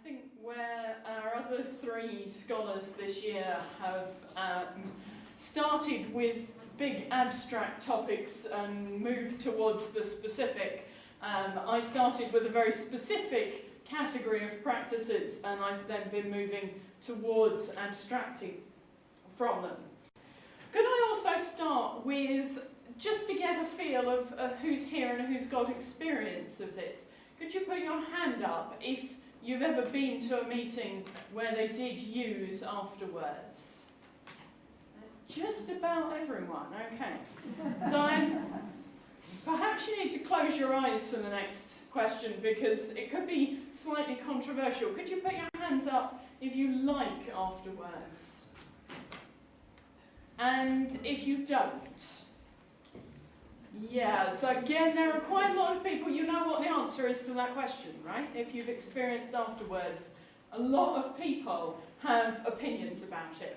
think where our other three scholars this year have started with big abstract topics and moved towards the specific, I started with a very specific category of practices, and I've then been moving towards abstracting from them. Could I also start with, just to get a feel of who's here and who's got experience of this, could you put your hand up if you've ever been to a meeting where they did use Afterwords? Just about everyone, okay. So perhaps you need to close your eyes for the next question because it could be slightly controversial. Could you put your hands up if you like Afterwords? And if you don't? Yeah, so again, there are quite a lot of people, you know what the answer is to that question, right? If you've experienced Afterwords, a lot of people have opinions about it.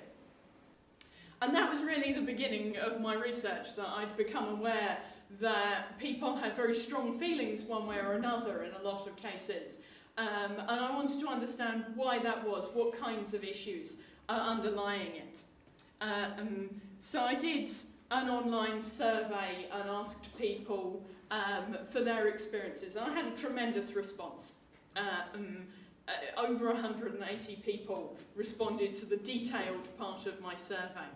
And that was really the beginning of my research, that I'd become aware that people had very strong feelings one way or another in a lot of cases. And I wanted to understand why that was, what kinds of issues are underlying it. So I did an online survey and asked people for their experiences, and I had a tremendous response. Over 180 people responded to the detailed part of my survey.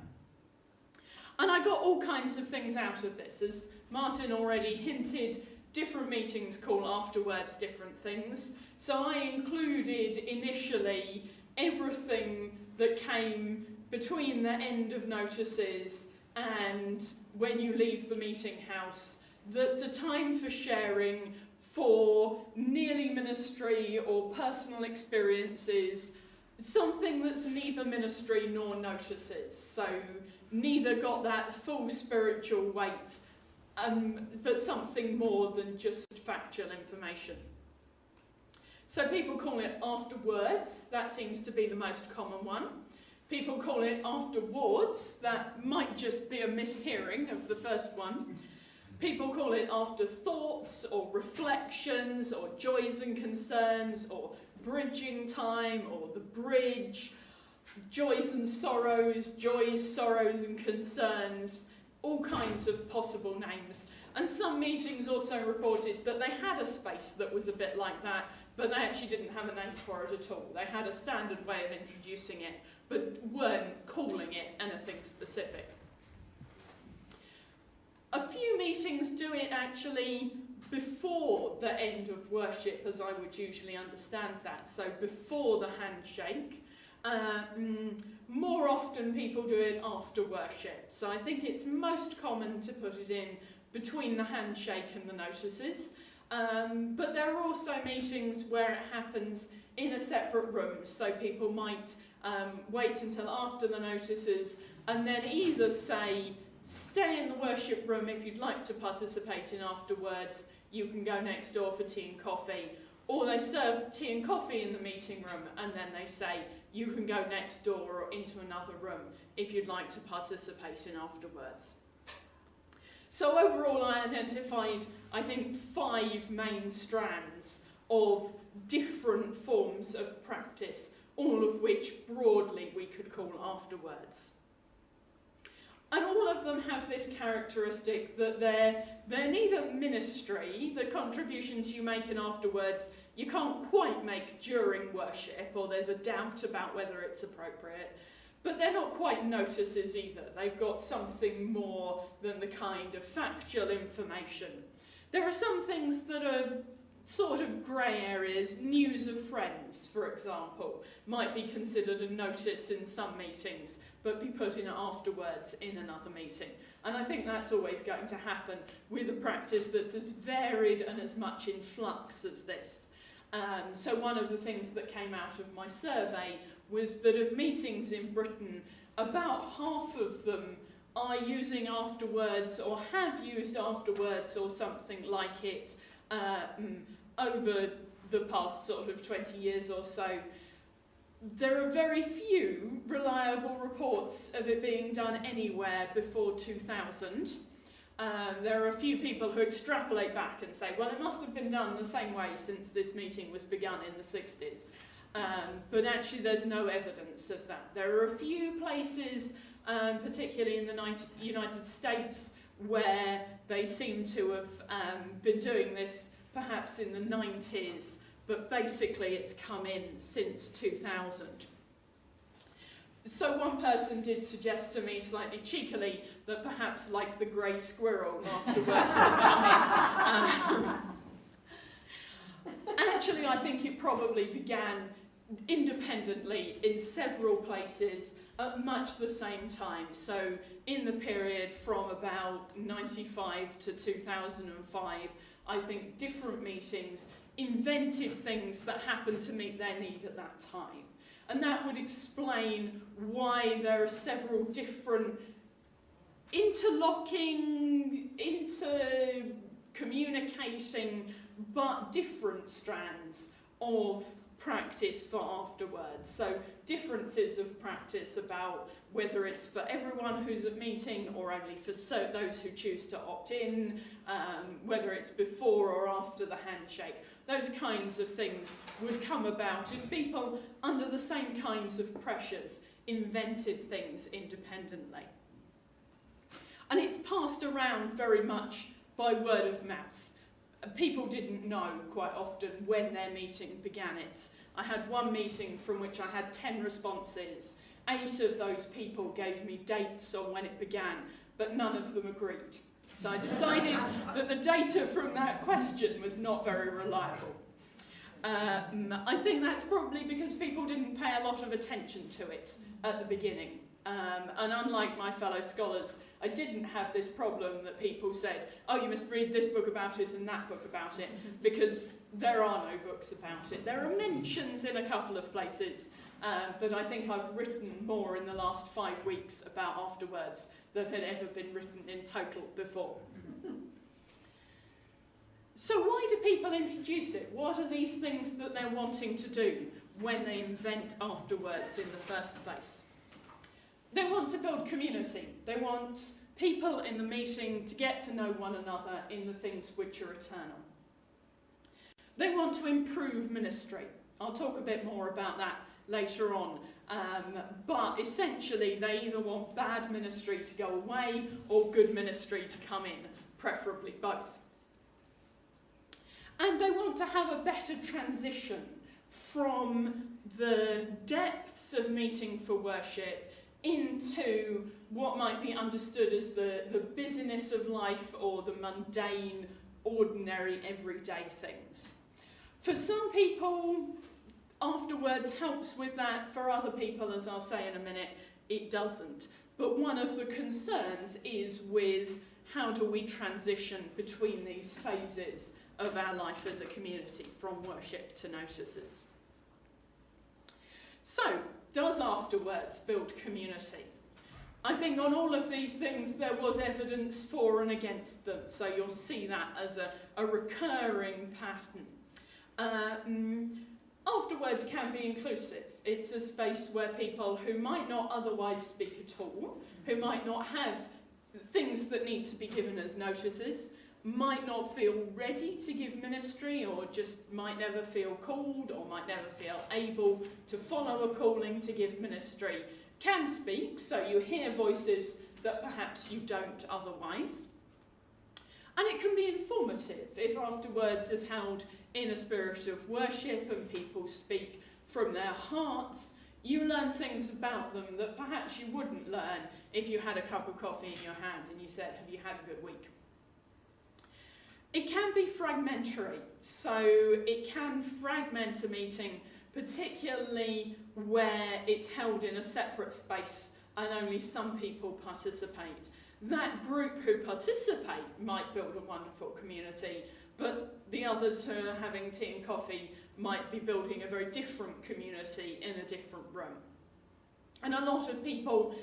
And I got all kinds of things out of this. As Martin already hinted, different meetings call Afterwords different things. So I included initially everything that came between the end of notices and when you leave the meeting house, that's a time for sharing for nearly ministry or personal experiences, something that's neither ministry nor notices. So neither got that full spiritual weight, but something more than just factual information. So people call it Afterwords, that seems to be the most common one. People call it Afterwards, that might just be a mishearing of the first one. People call it Afterthoughts, or Reflections, or Joys and Concerns, or Bridging Time, or The Bridge, Joys and Sorrows, Joys, Sorrows and Concerns, all kinds of possible names. And some meetings also reported that they had a space that was a bit like that, but they actually didn't have a name for it at all. They had a standard way of introducing it, but weren't calling it anything specific. A few meetings do it actually before the end of worship, as I would usually understand that, so before the handshake. More often people do it after worship, so I think it's most common to put it in between the handshake and the notices. But there are also meetings where it happens in a separate room, so people might wait until after the notices and then either say, stay in the worship room if you'd like to participate in Afterwords, you can go next door for tea and coffee, or they serve tea and coffee in the meeting room and then they say, you can go next door or into another room if you'd like to participate in Afterwords. So overall I identified, I think, 5 main strands of different forms of practice, all of which broadly we could call Afterwords. And all of them have this characteristic that they're neither ministry, the contributions you make in Afterwords you can't quite make during worship, or there's a doubt about whether it's appropriate, but they're not quite notices either. They've got something more than the kind of factual information. There are some things that are sort of grey areas. News of friends, for example, might be considered a notice in some meetings, but be put in Afterwords in another meeting. And I think that's always going to happen with a practice that's as varied and as much in flux as this. So one of the things that came out of my survey was that of meetings in Britain, about half of them are using Afterwords or have used Afterwords or something like it over the past sort of 20 years or so. There are very few reliable reports of it being done anywhere before 2000. There are a few people who extrapolate back and say, well, it must have been done the same way since this meeting was begun in the 60s. but actually there's no evidence of that. There are a few places, particularly in the United States, where they seem to have been doing this perhaps in the 90s, but basically it's come in since 2000. So one person did suggest to me slightly cheekily that perhaps, like the grey squirrel, Afterwords had come in. Actually, I think it probably began independently in several places at much the same time. So in the period from about 95 to 2005, I think different meetings invented things that happened to meet their need at that time. And that would explain why there are several different interlocking, intercommunicating, but different strands of practice for Afterwords. So differences of practice about whether it's for everyone who's at meeting or only for those who choose to opt in, whether it's before or after the handshake. Those kinds of things would come about if people, under the same kinds of pressures, invented things independently. And it's passed around very much by word of mouth. People didn't know quite often when their meeting began it. I had one meeting from which I had 10 responses. 8 of those people gave me dates on when it began, but none of them agreed. So I decided that the data from that question was not very reliable. I think that's probably because people didn't pay a lot of attention to it at the beginning. And unlike my fellow scholars, I didn't have this problem that people said, oh, you must read this book about it and that book about it, because there are no books about it. There are mentions in a couple of places, but I think I've written more in the last 5 weeks about Afterwords than had ever been written in total before. So why do people introduce it? What are these things that they're wanting to do when they invent Afterwords in the first place? They want to build community. They want people in the meeting to get to know one another in the things which are eternal. They want to improve ministry. I'll talk a bit more about that later on. But essentially, they either want bad ministry to go away or good ministry to come in, preferably both. And they want to have a better transition from the depths of meeting for worship into what might be understood as the busyness of life or the mundane, ordinary, everyday things. For some people, Afterwords helps with that. For other people, as I'll say in a minute, it doesn't. But one of the concerns is with how do we transition between these phases of our life as a community, from worship to notices. So, does Afterwords build community? I think on all of these things there was evidence for and against them, so you'll see that as a recurring pattern. Afterwords can be inclusive. It's a space where people who might not otherwise speak at all, who might not have things that need to be given as notices, might not feel ready to give ministry, or just might never feel called, or might never feel able to follow a calling to give ministry, can speak, so you hear voices that perhaps you don't otherwise. And it can be informative if Afterwords is held in a spirit of worship and people speak from their hearts. You learn things about them that perhaps you wouldn't learn if you had a cup of coffee in your hand and you said, have you had a good week? It can be fragmentary, so it can fragment a meeting, particularly where it's held in a separate space and only some people participate. That group who participate might build a wonderful community, but the others who are having tea and coffee might be building a very different community in a different room. And a lot of people,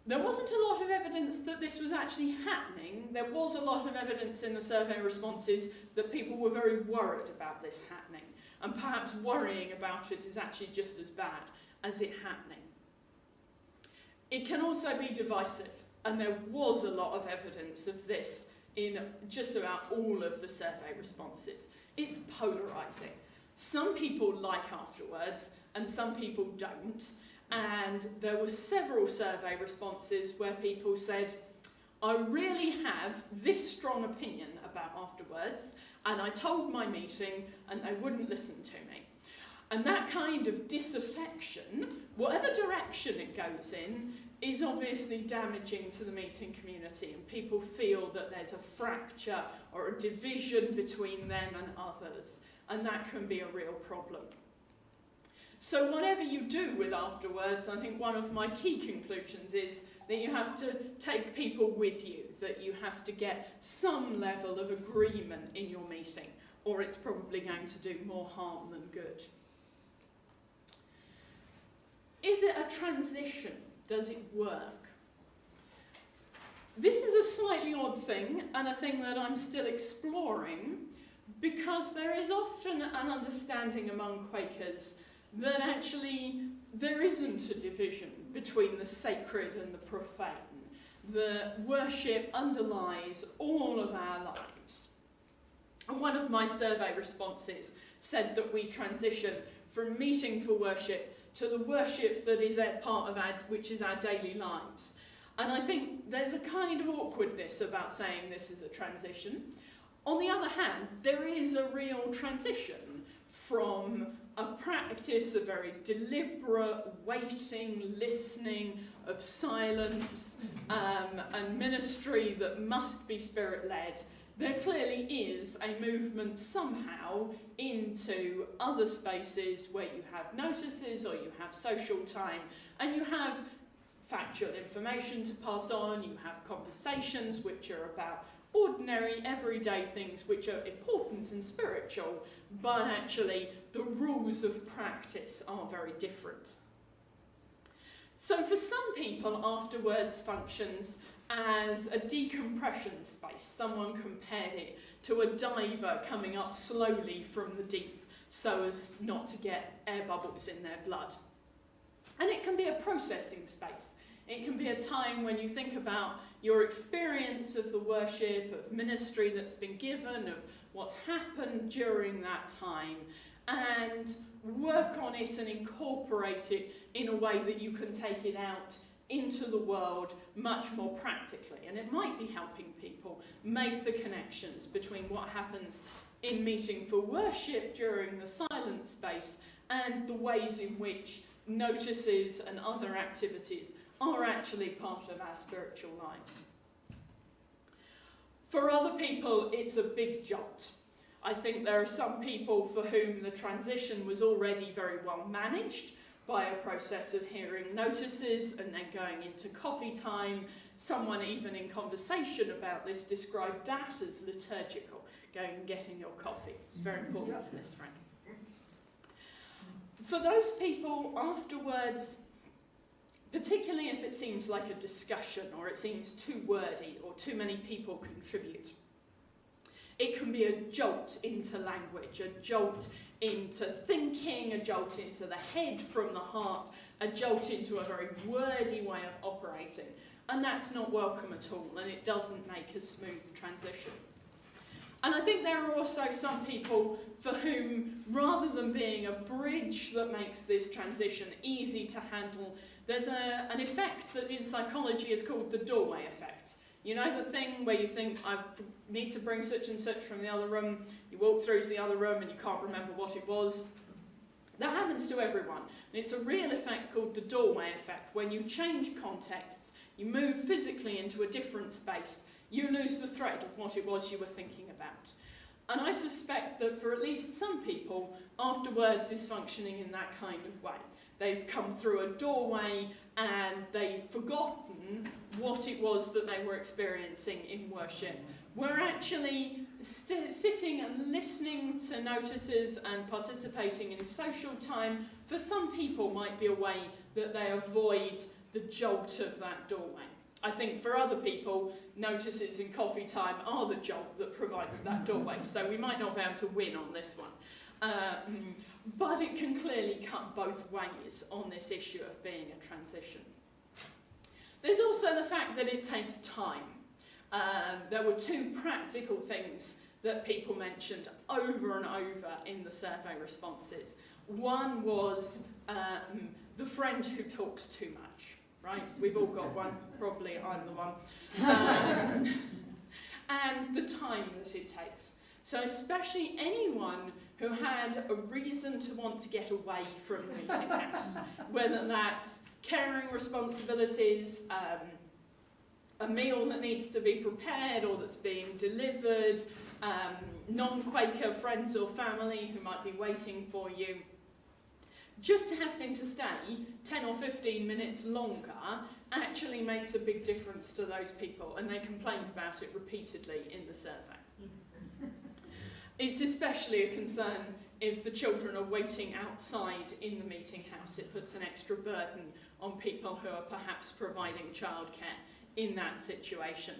there wasn't a lot of evidence that this was actually happening. There was a lot of evidence in the survey responses that people were very worried about this happening, and perhaps worrying about it is actually just as bad as it happening. It can also be divisive, and there was a lot of evidence of this in just about all of the survey responses. It's polarising. Some people like Afterwords, and some people don't. And there were several survey responses where people said, I really have this strong opinion about Afterwords, and I told my meeting and they wouldn't listen to me. And that kind of disaffection, whatever direction it goes in, is obviously damaging to the meeting community, and people feel that there's a fracture or a division between them and others, and that can be a real problem. So whatever you do with Afterwords, I think one of my key conclusions is that you have to take people with you, that you have to get some level of agreement in your meeting, or it's probably going to do more harm than good. Is it a transition? Does it work? This is a slightly odd thing, and a thing that I'm still exploring, because there is often an understanding among Quakers that actually there isn't a division between the sacred and the profane. The worship underlies all of our lives. And one of my survey responses said that we transition from meeting for worship to the worship that is a part of which is our daily lives. And I think there's a kind of awkwardness about saying this is a transition. On the other hand, there is a real transition from a practice of very deliberate waiting, listening, of silence, and ministry that must be spirit-led. There clearly is a movement somehow into other spaces where you have notices or you have social time and you have factual information to pass on, you have conversations which are about ordinary, everyday things which are important and spiritual, but actually the rules of practice are very different. So for some people, Afterwords functions as a decompression space. Someone compared it to a diver coming up slowly from the deep so as not to get air bubbles in their blood. And it can be a processing space. It can be a time when you think about your experience of the worship, of ministry that's been given, of what's happened during that time, and work on it and incorporate it in a way that you can take it out into the world much more practically. And it might be helping people make the connections between what happens in meeting for worship during the silent space and the ways in which notices and other activities are actually part of our spiritual lives. For other people, it's a big jolt. I think there are some people for whom the transition was already very well managed by a process of hearing notices and then going into coffee time. Someone even in conversation about this described that as liturgical, going and getting your coffee. It's very important to Miss Frank. For those people, Afterwords, particularly if it seems like a discussion or it seems too wordy or too many people contribute, it can be a jolt into language, a jolt into thinking, a jolt into the head from the heart, a jolt into a very wordy way of operating. And that's not welcome at all, and it doesn't make a smooth transition. And I think there are also some people for whom, rather than being a bridge that makes this transition easy to handle, there's an effect that in psychology is called the doorway effect. You know the thing where you think, I need to bring such and such from the other room, you walk through to the other room and you can't remember what it was. That happens to everyone. And it's a real effect called the doorway effect. When you change contexts, you move physically into a different space, you lose the thread of what it was you were thinking about. And I suspect that for at least some people, Afterwords is functioning in that kind of way. They've come through a doorway and they've forgotten what it was that they were experiencing in worship. We're actually sitting and listening to notices and participating in social time. For some people might be a way that they avoid the jolt of that doorway. I think for other people, notices in coffee time are the jolt that provides that doorway. So we might not be able to win on this one. But it can clearly cut both ways on this issue of being a transition. There's also the fact that it takes time. There were two practical things that people mentioned over and over in the survey responses. One was the friend who talks too much, right? We've all got one, probably I'm the one. And the time that it takes. So especially anyone who had a reason to want to get away from the meeting house, whether that's caring responsibilities, a meal that needs to be prepared or that's being delivered, non-Quaker friends or family who might be waiting for you. Just having to stay 10 or 15 minutes longer actually makes a big difference to those people, and they complained about it repeatedly in the survey. It's especially a concern if the children are waiting outside in the meeting house. It puts an extra burden on people who are perhaps providing childcare in that situation.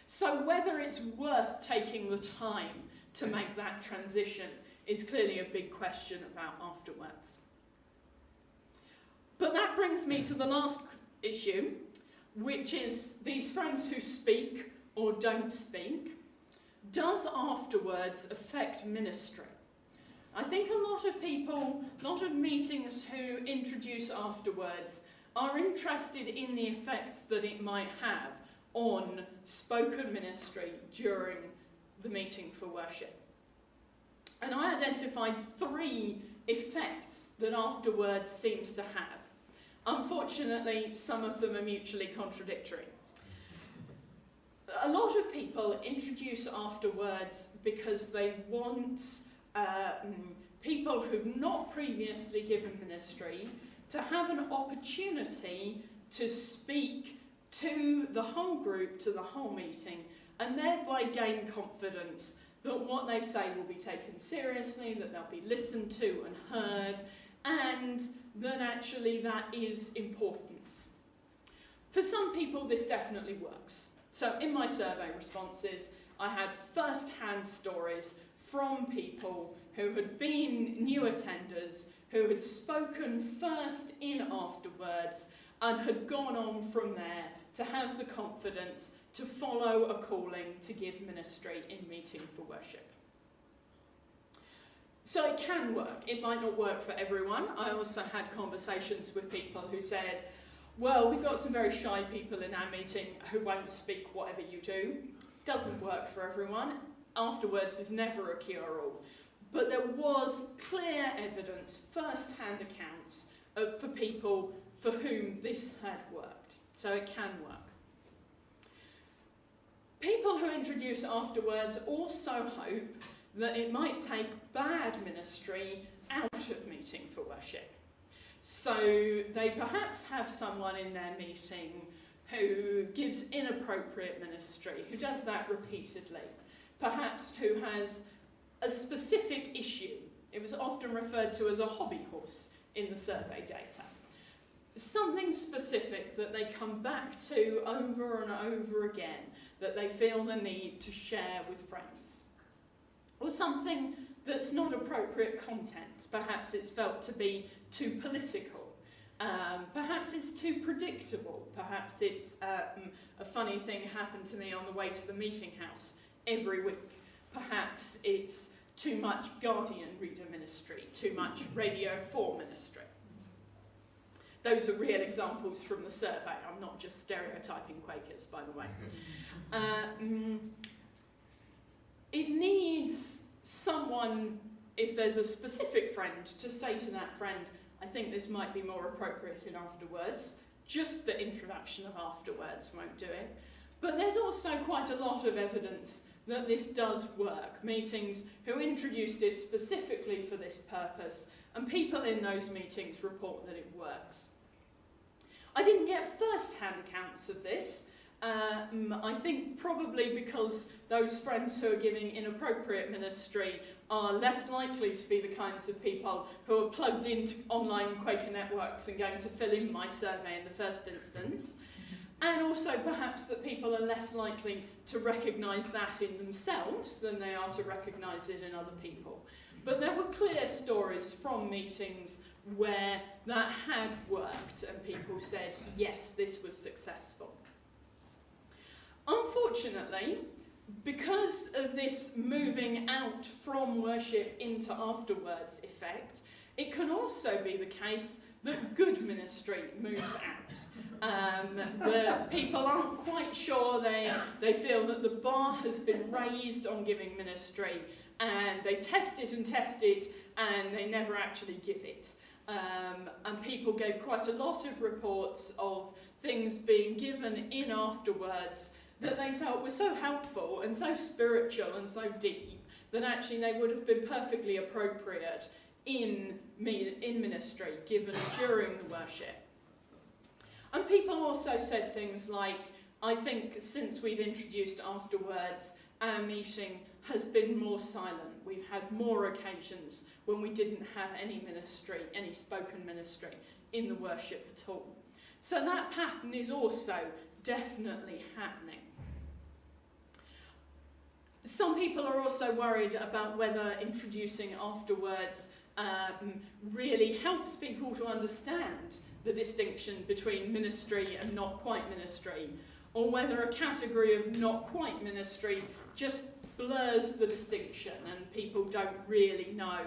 So whether it's worth taking the time to make that transition is clearly a big question about Afterwords. But that brings me to the last issue, which is these friends who speak or don't speak. Does Afterwords affect ministry? I think a lot of people, a lot of meetings who introduce Afterwords are interested in the effects that it might have on spoken ministry during the meeting for worship. And I identified 3 effects that Afterwords seems to have. Unfortunately, some of them are mutually contradictory. A lot of people introduce Afterwords because they want people who've not previously given ministry to have an opportunity to speak to the whole group, to the whole meeting, and thereby gain confidence that what they say will be taken seriously, that they'll be listened to and heard, and that actually that is important. For some people, this definitely works. So in my survey responses, I had first-hand stories from people who had been new attenders, who had spoken first in Afterwords, and had gone on from there to have the confidence to follow a calling to give ministry in meeting for worship. So it can work. It might not work for everyone. I also had conversations with people who said, well, we've got some very shy people in our meeting who won't speak whatever you do. Doesn't work for everyone. Afterwards is never a cure-all. But there was clear evidence, first-hand accounts, for people for whom this had worked. So it can work. People who introduce Afterwords also hope that it might take bad ministry out of meeting for worship. So they perhaps have someone in their meeting who gives inappropriate ministry, who does that repeatedly, perhaps who has a specific issue. It was often referred to as a hobby horse in the survey data. Something specific that they come back to over and over again, that they feel the need to share with friends. Or something that's not appropriate content. Perhaps it's felt to be too political. Perhaps it's too predictable. Perhaps it's a funny thing happened to me on the way to the meeting house every week. Perhaps it's too much Guardian reader ministry, too much Radio 4 ministry. Those are real examples from the survey. I'm not just stereotyping Quakers, by the way. It needs someone, if there's a specific friend, to say to that friend, I think this might be more appropriate in Afterwords. Just the introduction of Afterwords won't do it. But there's also quite a lot of evidence that this does work. Meetings who introduced it specifically for this purpose, and people in those meetings report that it works. I didn't get first-hand accounts of this. I think probably because those friends who are giving inappropriate ministry are less likely to be the kinds of people who are plugged into online Quaker networks and going to fill in my survey in the first instance. And also perhaps that people are less likely to recognise that in themselves than they are to recognise it in other people. But there were clear stories from meetings where that had worked and people said, yes, this was successful. Unfortunately, because of this moving out from worship into afterwards effect, it can also be the case that good ministry moves out. The people aren't quite sure, they feel that the bar has been raised on giving ministry, and they test it and they never actually give it. And people gave quite a lot of reports of things being given in afterwards that they felt were so helpful and so spiritual and so deep that actually they would have been perfectly appropriate in ministry given during the worship. And people also said things like, I think since we've introduced afterwards, our meeting has been more silent. We've had more occasions when we didn't have any ministry, any spoken ministry in the worship at all. So that pattern is also definitely happening. Some people are also worried about whether introducing afterwards really helps people to understand the distinction between ministry and not quite ministry, or whether a category of not quite ministry just blurs the distinction and people don't really know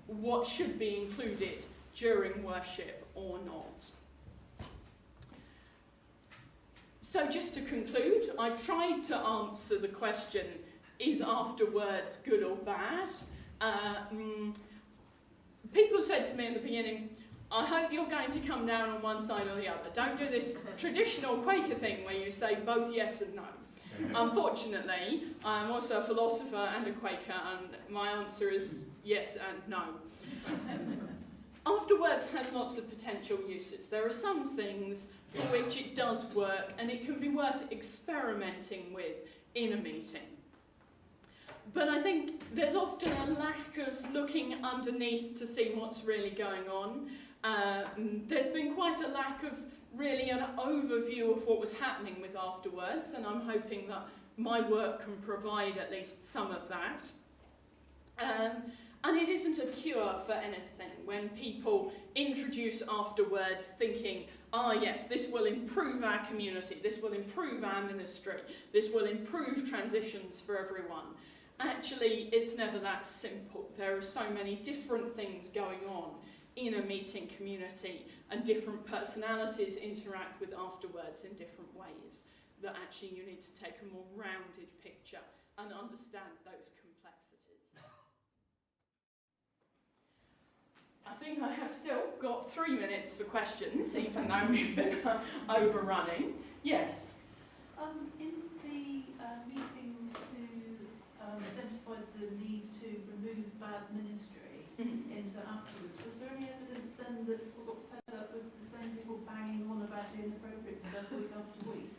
what should be included during worship or not. So just to conclude, I tried to answer the question, is afterwards good or bad? People said to me in the beginning, I hope you're going to come down on one side or the other. Don't do this traditional Quaker thing where you say both yes and no. Unfortunately, I'm also a philosopher and a Quaker, and my answer is yes and no. Afterwards has lots of potential uses. There are some things for which it does work and it can be worth experimenting with in a meeting. But I think there's often a lack of looking underneath to see what's really going on. There's been quite a lack of really an overview of what was happening with afterwards, and I'm hoping that my work can provide at least some of that. And it isn't a cure for anything when people introduce afterwards thinking, yes, this will improve our community, this will improve our ministry, this will improve transitions for everyone. Actually, it's never that simple. There are so many different things going on in a meeting community, and different personalities interact with afterwards in different ways, that actually you need to take a more rounded picture and understand those complexities. I think I have still got 3 minutes for questions, even though we've been overrunning. Yes? In the meetings who identified the need to remove bad ministry into afterwards, was there any evidence then that people got fed up with the same people banging on about the inappropriate stuff week after week?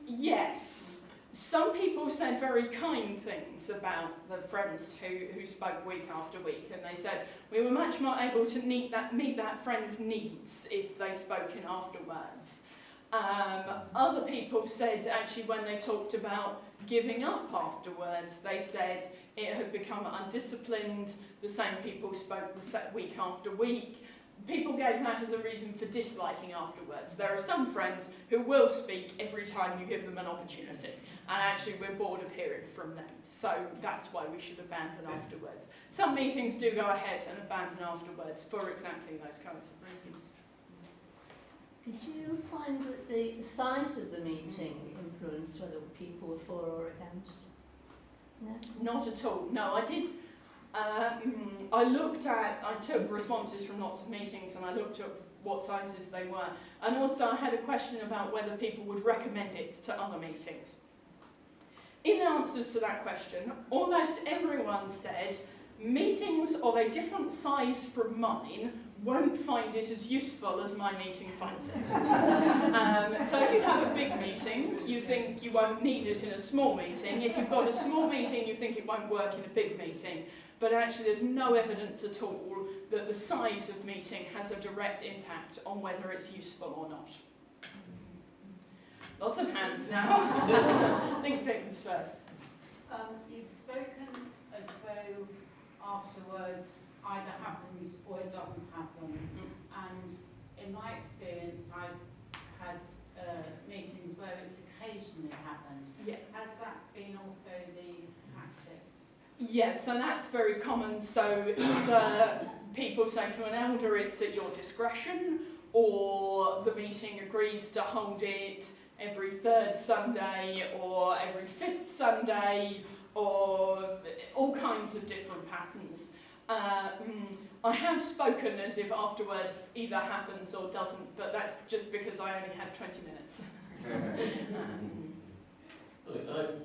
Yes. Some people said very kind things about the friends who spoke week after week, and they said we were much more able to meet that friend's needs if they spoke in afterwards. Other people said actually when they talked about giving up afterwards, they said it had become undisciplined, the same people spoke week after week. People gave that as a reason for disliking afterwards. There are some friends who will speak every time you give them an opportunity, and actually we're bored of hearing from them, so that's why we should abandon afterwards. Some meetings do go ahead and abandon afterwards for exactly those kinds of reasons. Did you find that the size of the meeting influenced whether people were for or against? No? Not at all. No, I did. I took responses from lots of meetings and I looked at what sizes they were. And also I had a question about whether people would recommend it to other meetings. In answers to that question, almost everyone said meetings of a different size from mine won't find it as useful as my meeting finds it. So if you have a big meeting, you think you won't need it in a small meeting. If you've got a small meeting, you think it won't work in a big meeting. But actually there's no evidence at all that the size of meeting has a direct impact on whether it's useful or not. Lots of hands now. I think Vic was first. You've spoken as though afterwards either happens or it doesn't happen. And in my experience, I've had meetings where it's occasionally happened. Yeah. Has that been also the practice? Yes, so that's very common. So either people say to an elder it's at your discretion, or the meeting agrees to hold it every third Sunday or every fifth Sunday, or all kinds of different patterns. I have spoken as if Afterwards either happens or doesn't, but that's just because I only had 20 minutes. So,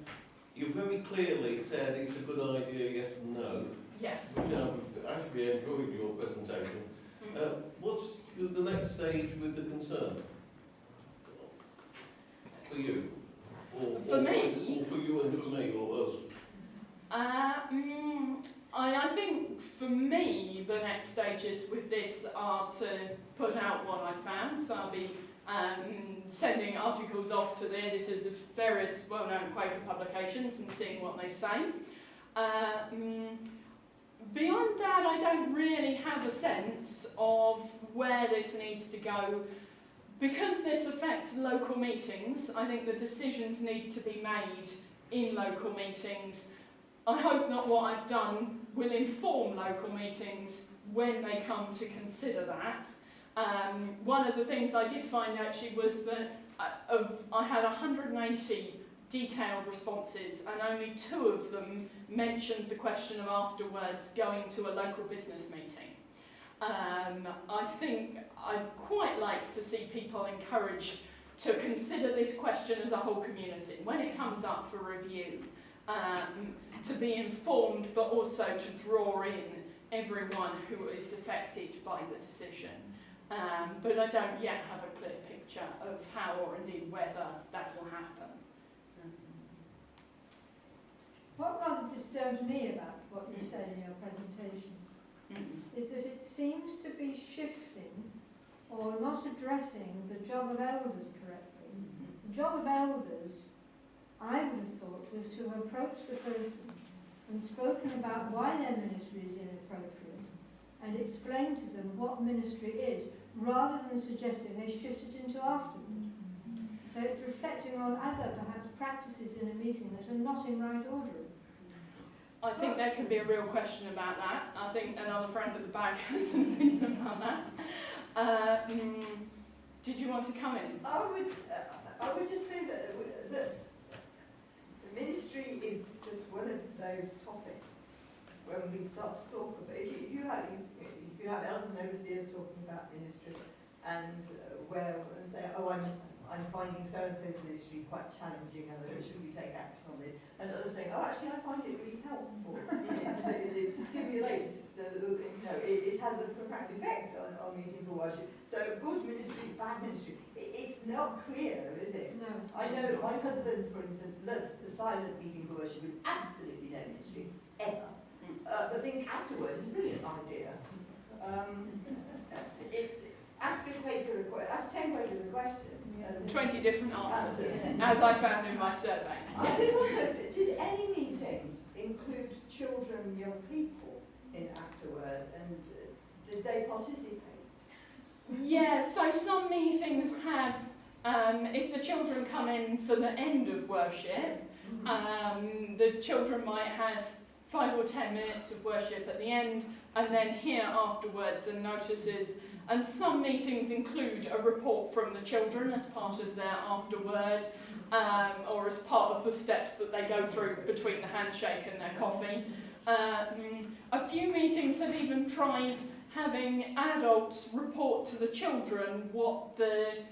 you very clearly said it's a good idea, yes and no. Yes. Which I've actually enjoyed your presentation. What's the next stage with the concern? For you? For me? Or for you and for me, or us? I think for me the next stages with this are to put out what I found. So I'll be sending articles off to the editors of various well-known Quaker publications and seeing what they say. Beyond that, I don't really have a sense of where this needs to go. Because this affects local meetings, I think the decisions need to be made in local meetings. I hope that what I've done will inform local meetings when they come to consider that. One of the things I did find actually was that I had 180 detailed responses, and only 2 of them mentioned the question of Afterwards going to a local business meeting. I think I'd quite like to see people encouraged to consider this question as a whole community when it comes up for review, to be informed but also to draw in everyone who is affected by the decision. But I don't yet have a clear picture of how or indeed whether that will happen. What rather disturbs me about what you said in your presentation is that it seems to be shifting or not addressing the job of elders correctly. The job of elders, I would have thought, was to have approached the person and spoken about why their ministry is inappropriate and explained to them what ministry is, rather than suggesting they shift it into Afterward. So it's reflecting on other, perhaps, practices in a meeting that are not in right order. I think there can be a real question about that. I think another friend at the back has an opinion about that. Did you want to come in? I would just say that the ministry is just one of those topics when we start to talk about. If you have elders and overseers talking about ministry, and say, oh, I'm finding so-and-so's ministry quite challenging, and should we take action on this? And others saying, oh, actually, I find it really helpful. It stimulates, it has a profound effect on meeting for worship. So good ministry, bad ministry, it's not clear, is it? No. I know my husband, for instance, loves the silent meeting for worship with absolutely no ministry, ever. But thinks Afterword is a brilliant idea. Ask 10 Quakers a question. 20 different answers, as I found in my survey. I did wonder, did any meetings include children, young people in Afterword, and did they participate? Yeah, so some meetings have, if the children come in for the end of worship, the children might have 5 or 10 minutes of worship at the end, and then hear afterwards and notices. And some meetings include a report from the children as part of their afterword, or as part of the steps that they go through between the handshake and their coffee. A few meetings have even tried having adults report to the children what the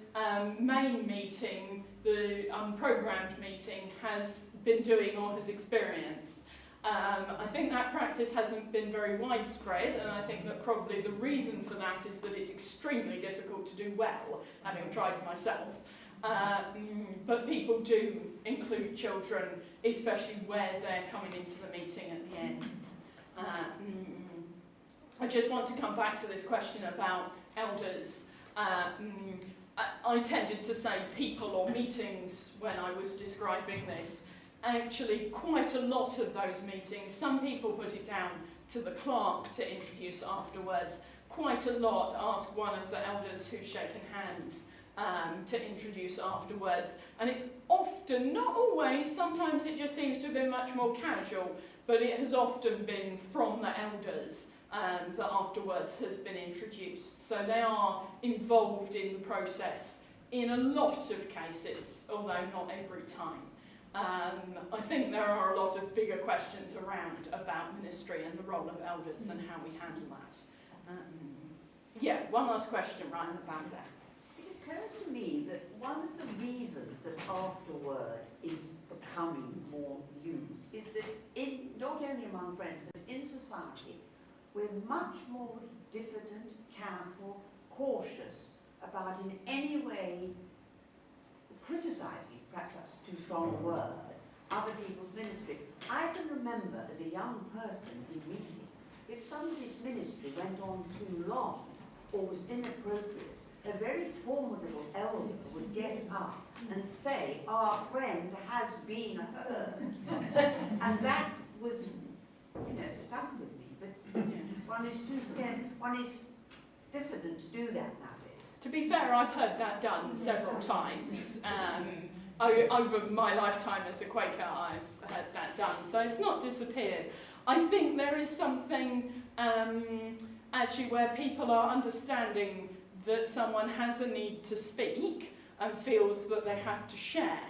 main meeting, the unprogrammed meeting, has been doing or has experienced. I think that practice hasn't been very widespread, and I think that probably the reason for that is that it's extremely difficult to do well, having tried myself. But people do include children, especially where they're coming into the meeting at the end. I just want to come back to this question about elders. I tended to say people or meetings when I was describing this. Actually, quite a lot of those meetings, some people put it down to the clerk to introduce afterwards. Quite a lot ask one of the elders who's shaken hands to introduce Afterwords. And it's often, not always, sometimes it just seems to have been much more casual, but it has often been from the elders that Afterwords has been introduced. So they are involved in the process in a lot of cases, although not every time. I think there are a lot of bigger questions around about ministry and the role of elders and how we handle that. Yeah, one last question right at the back there. It occurs to me that one of the reasons that Afterword is becoming more used is that not only among friends but in society we're much more diffident, careful, cautious about in any way criticising, perhaps that's too strong a word, other people's ministry. I can remember as a young person in meeting, if somebody's ministry went on too long or was inappropriate, a very formidable elder would get up and say, our friend has been hurt. And that was, stuck with me. But one is too scared, one is diffident to do that nowadays. To be fair, I've heard that done several times. Over my lifetime as a Quaker, I've heard that done. So it's not disappeared. I think there is something actually where people are understanding that someone has a need to speak and feels that they have to share,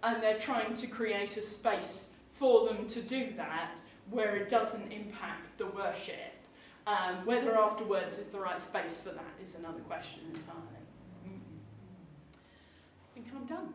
and they're trying to create a space for them to do that where it doesn't impact the worship. Whether Afterwords is the right space for that is another question entirely. I think I'm done.